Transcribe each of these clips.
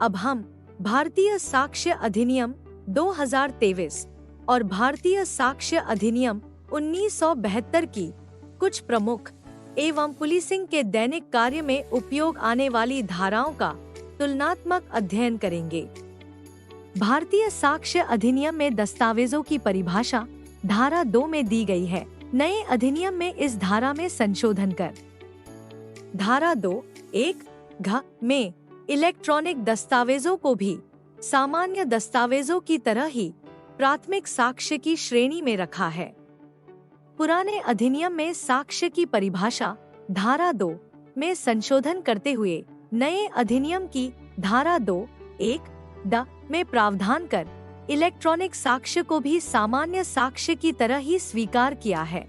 अब हम भारतीय साक्ष्य अधिनियम 2023 और भारतीय साक्ष्य अधिनियम 1972 की कुछ प्रमुख एवं पुलिसिंग के दैनिक कार्य में उपयोग आने वाली धाराओं का तुलनात्मक अध्ययन करेंगे। भारतीय साक्ष्य अधिनियम में दस्तावेजों की परिभाषा धारा 2 में दी गई है। नए अधिनियम में इस धारा में संशोधन कर धारा 2(1) में इलेक्ट्रॉनिक दस्तावेजों को भी सामान्य दस्तावेजों की तरह ही प्राथमिक साक्ष्य की श्रेणी में रखा है। पुराने अधिनियम में साक्ष्य की परिभाषा धारा 2 में संशोधन करते हुए नए अधिनियम की धारा 2(1) में प्रावधान कर इलेक्ट्रॉनिक साक्ष्य को भी सामान्य साक्ष्य की तरह ही स्वीकार किया है।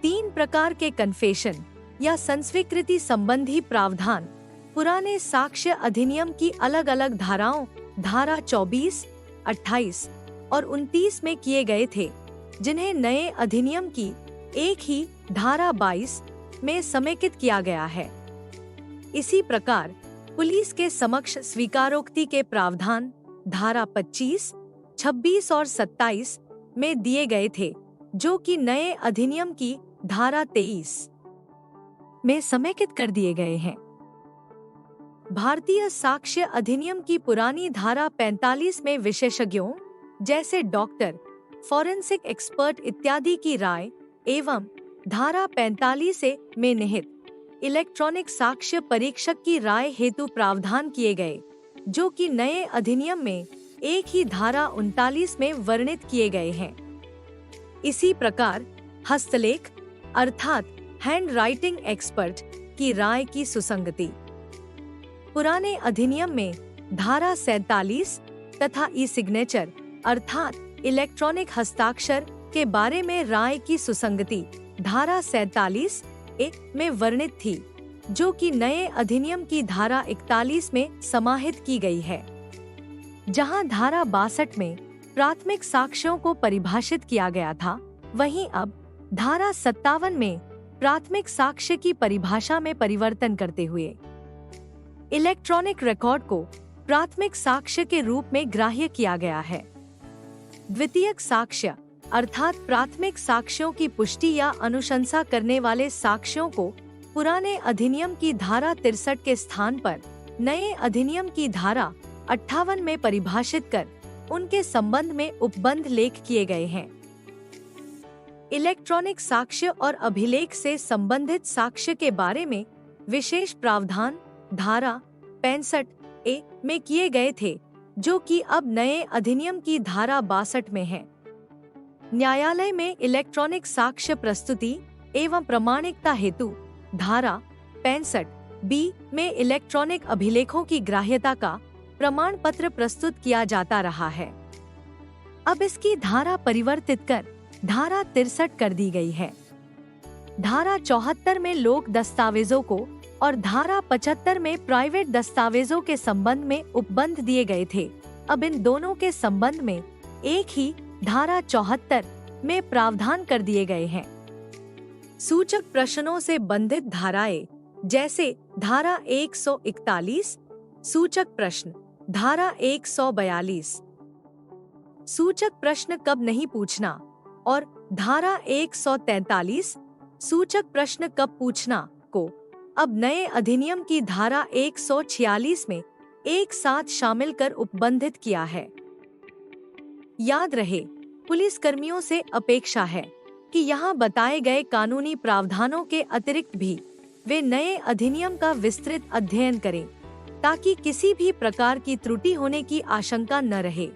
3 प्रकार के कन्फेशन या संस्वीकृति संबंधी प्रावधान पुराने साक्ष्य अधिनियम की अलग अलग धाराओं धारा 24, 28 और 29 में किए गए थे, जिन्हें नए अधिनियम की एक ही धारा 22 में समेकित किया गया है। इसी प्रकार पुलिस के समक्ष स्वीकारोक्ति के प्रावधान धारा 25, 26 और 27 में दिए गए थे, जो कि नए अधिनियम की धारा 23 में समेकित कर दिए गए हैं। भारतीय साक्ष्य अधिनियम की पुरानी धारा 45 में विशेषज्ञों जैसे डॉक्टर, फॉरेंसिक एक्सपर्ट इत्यादि की राय एवं धारा 45 में निहित इलेक्ट्रॉनिक साक्ष्य परीक्षक की राय हेतु प्रावधान किए गए, जो कि नए अधिनियम में एक ही धारा 39 में वर्णित किए गए हैं। इसी प्रकार हस्तलेख अर्थात हैंड राइटिंग एक्सपर्ट की राय की सुसंगति पुराने अधिनियम में धारा 47 तथा ई सिग्नेचर अर्थात इलेक्ट्रॉनिक हस्ताक्षर के बारे में राय की सुसंगति धारा 47(a) में वर्णित थी, जो कि नए अधिनियम की धारा 41 में समाहित की गई है। जहां धारा 62 में प्राथमिक साक्ष्यों को परिभाषित किया गया था, वहीं अब धारा 57 में प्राथमिक साक्ष्य की परिभाषा में परिवर्तन करते हुए इलेक्ट्रॉनिक रिकॉर्ड को प्राथमिक साक्ष्य के रूप में ग्राह्य किया गया है। द्वितीयक साक्ष्य अर्थात प्राथमिक साक्ष्यों की पुष्टि या अनुशंसा करने वाले साक्ष्यों को पुराने अधिनियम की धारा 63 के स्थान पर नए अधिनियम की धारा 58 में परिभाषित कर उनके संबंध में उपबंध लेख किए गए हैं। इलेक्ट्रॉनिक साक्ष्य और अभिलेख से संबंधित साक्ष्य के बारे में विशेष प्रावधान धारा 65(a) में किए गए थे, जो कि अब नए अधिनियम की धारा 62 में है। न्यायालय में इलेक्ट्रॉनिक साक्ष्य प्रस्तुति एवं प्रमाणिकता हेतु धारा 65(b) में इलेक्ट्रॉनिक अभिलेखों की ग्राह्यता का प्रमाण पत्र प्रस्तुत किया जाता रहा है। अब इसकी धारा परिवर्तित कर धारा 63 कर दी गई है। धारा 74 में लोक दस्तावेजों को और धारा 75 में प्राइवेट दस्तावेजों के संबंध में उपबंध दिए गए थे। अब इन दोनों के संबंध में एक ही धारा 74 में प्रावधान कर दिए गए हैं। सूचक प्रश्नों से बंधित धाराएं जैसे धारा 141 सूचक प्रश्न, धारा 142 सूचक प्रश्न कब नहीं पूछना और धारा 143 सूचक प्रश्न कब पूछना को अब नए अधिनियम की धारा 146 में एक साथ शामिल कर उपबंधित किया है। याद रहे, पुलिस कर्मियों से अपेक्षा है कि यहाँ बताए गए कानूनी प्रावधानों के अतिरिक्त भी वे नए अधिनियम का विस्तृत अध्ययन करें, ताकि किसी भी प्रकार की त्रुटि होने की आशंका न रहे।